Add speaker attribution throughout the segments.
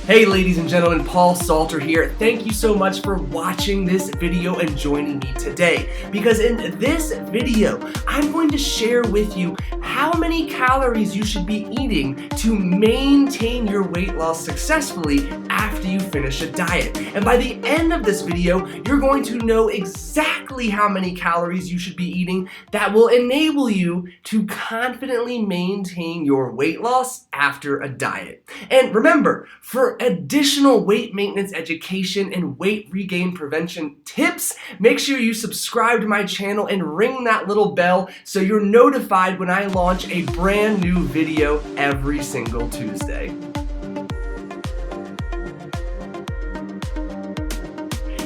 Speaker 1: Hey ladies and gentlemen, Paul Salter here. Thank you so much for watching this video and joining me today. Because in this video, I'm going to share with you how many calories you should be eating to maintain your weight loss successfully after you finish a diet. And by the end of this video, you're going to know exactly how many calories you should be eating that will enable you to confidently maintain your weight loss after a diet. And remember, for additional weight maintenance education and weight regain prevention tips, make sure you subscribe to my channel and ring that little bell so you're notified when I launch a brand new video every single Tuesday.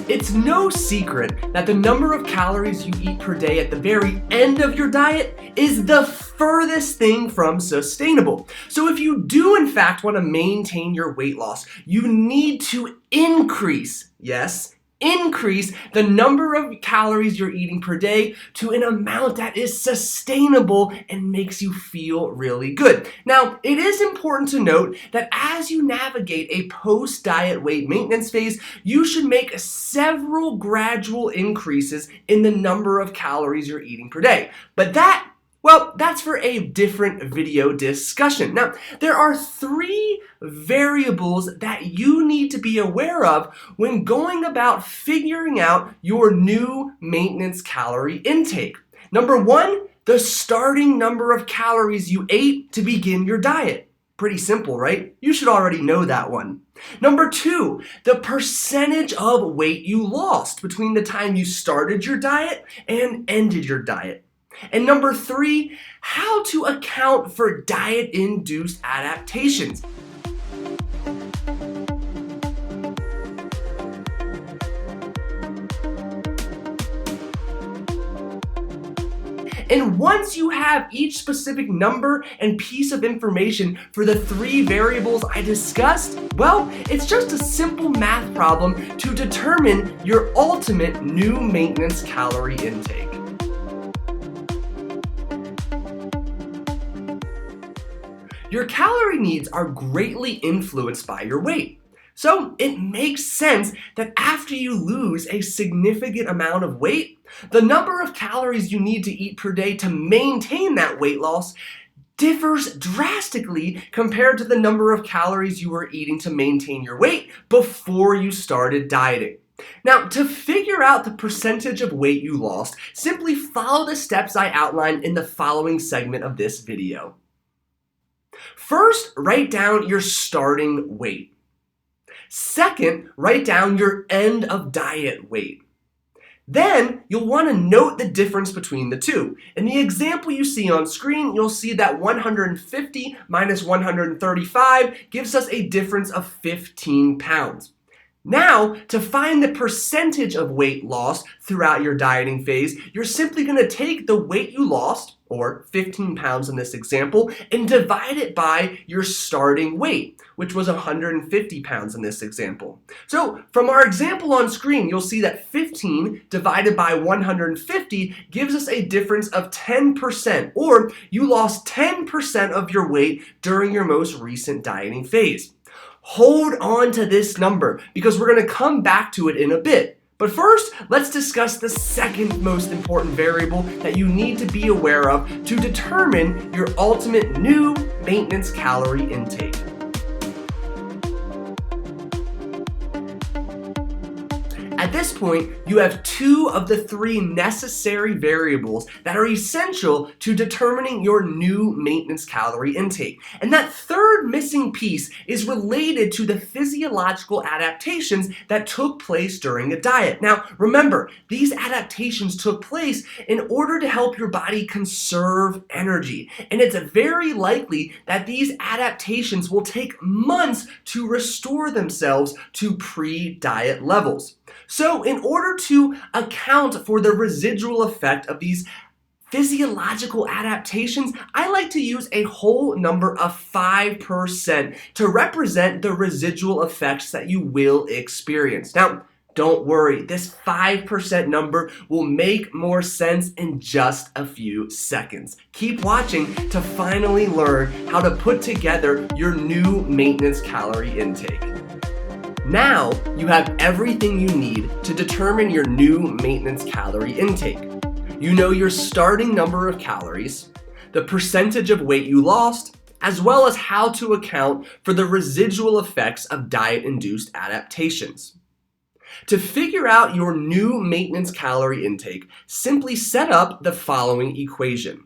Speaker 1: It's no secret that the number of calories you eat per day at the very end of your diet is the furthest thing from sustainable. So if you do in fact want to maintain your weight loss, you need to increase the number of calories you're eating per day to an amount that is sustainable and makes you feel really good. Now, it is important to note that as you navigate a post-diet weight maintenance phase, you should make several gradual increases in the number of calories you're eating per day. But that's for a different video discussion. Now, there are three variables that you need to be aware of when going about figuring out your new maintenance calorie intake. Number one, the starting number of calories you ate to begin your diet. Pretty simple, right? You should already know that one. Number two, the percentage of weight you lost between the time you started your diet and ended your diet. And number three, how to account for diet-induced adaptations. And once you have each specific number and piece of information for the three variables I discussed, well, it's just a simple math problem to determine your ultimate new maintenance calorie intake. Your calorie needs are greatly influenced by your weight. So it makes sense that after you lose a significant amount of weight, the number of calories you need to eat per day to maintain that weight loss differs drastically compared to the number of calories you were eating to maintain your weight before you started dieting. Now, to figure out the percentage of weight you lost, simply follow the steps I outlined in the following segment of this video. First, write down your starting weight. Second, write down your end of diet weight. Then, you'll want to note the difference between the two. In the example you see on screen, you'll see that 150 minus 135 gives us a difference of 15 pounds. Now, to find the percentage of weight lost throughout your dieting phase, you're simply going to take the weight you lost, or 15 pounds in this example, and divide it by your starting weight, which was 150 pounds in this example. So, from our example on screen, you'll see that 15 divided by 150 gives us a difference of 10%, or you lost 10% of your weight during your most recent dieting phase. Hold on to this number because we're going to come back to it in a bit. But first, let's discuss the second most important variable that you need to be aware of to determine your ultimate new maintenance calorie intake. At this point, you have two of the three necessary variables that are essential to determining your new maintenance calorie intake. And that third missing piece is related to the physiological adaptations that took place during a diet. Now, remember, these adaptations took place in order to help your body conserve energy. And it's very likely that these adaptations will take months to restore themselves to pre-diet levels. So in order to account for the residual effect of these physiological adaptations, I like to use a whole number of 5% to represent the residual effects that you will experience. Now, Don't worry, this 5% number will make more sense in just a few seconds. Keep watching to finally learn how to put together your new maintenance calorie intake. Now, you have everything you need to determine your new maintenance calorie intake. You know your starting number of calories, the percentage of weight you lost, as well as how to account for the residual effects of diet-induced adaptations. To figure out your new maintenance calorie intake, simply set up the following equation.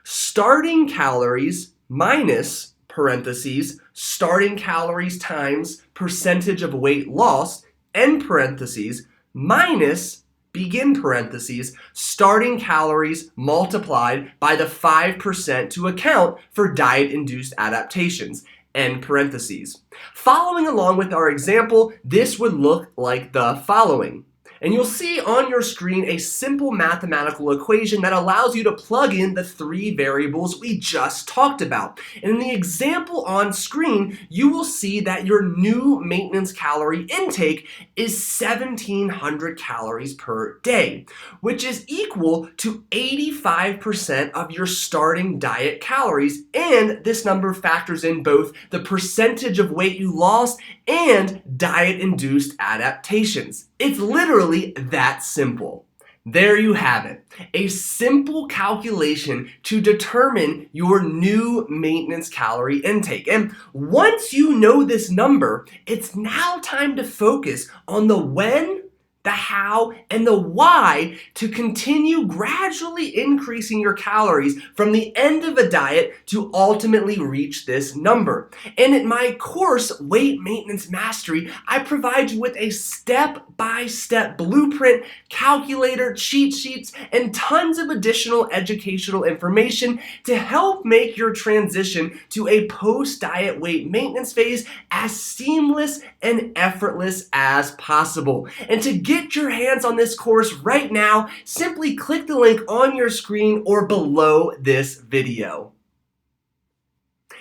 Speaker 1: Starting calories minus parentheses, starting calories times percentage of weight lost, end parentheses, minus, begin parentheses, starting calories multiplied by the 5% to account for diet-induced adaptations, end parentheses. Following along with our example, this would look like the following. And you'll see on your screen a simple mathematical equation that allows you to plug in the three variables we just talked about. And in the example on screen, you will see that your new maintenance calorie intake is 1,700 calories per day, which is equal to 85% of your starting diet calories. And this number factors in both the percentage of weight you lost and diet-induced adaptations. It's literally that simple. There you have it, a simple calculation to determine your new maintenance calorie intake. And once you know this number, it's now time to focus on the when, the how, and the why to continue gradually increasing your calories from the end of a diet to ultimately reach this number. And in my course, Weight Maintenance Mastery, I provide you with a step-by-step blueprint, calculator, cheat sheets, and tons of additional educational information to help make your transition to a post-diet weight maintenance phase as seamless and effortless as possible. And to get your hands on this course right now, simply click the link on your screen or below this video.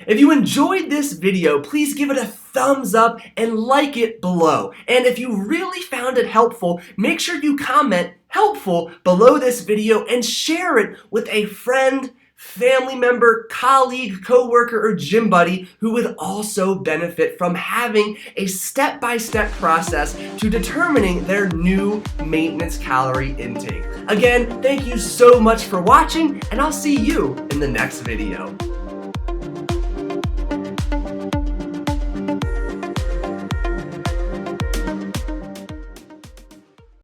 Speaker 1: If you enjoyed this video, please give it a thumbs up and like it below. And if you really found it helpful, make sure you comment helpful below this video and share it with a friend, family member, colleague, coworker, or gym buddy who would also benefit from having a step-by-step process to determining their new maintenance calorie intake. Again, thank you so much for watching, and I'll see you in the next video.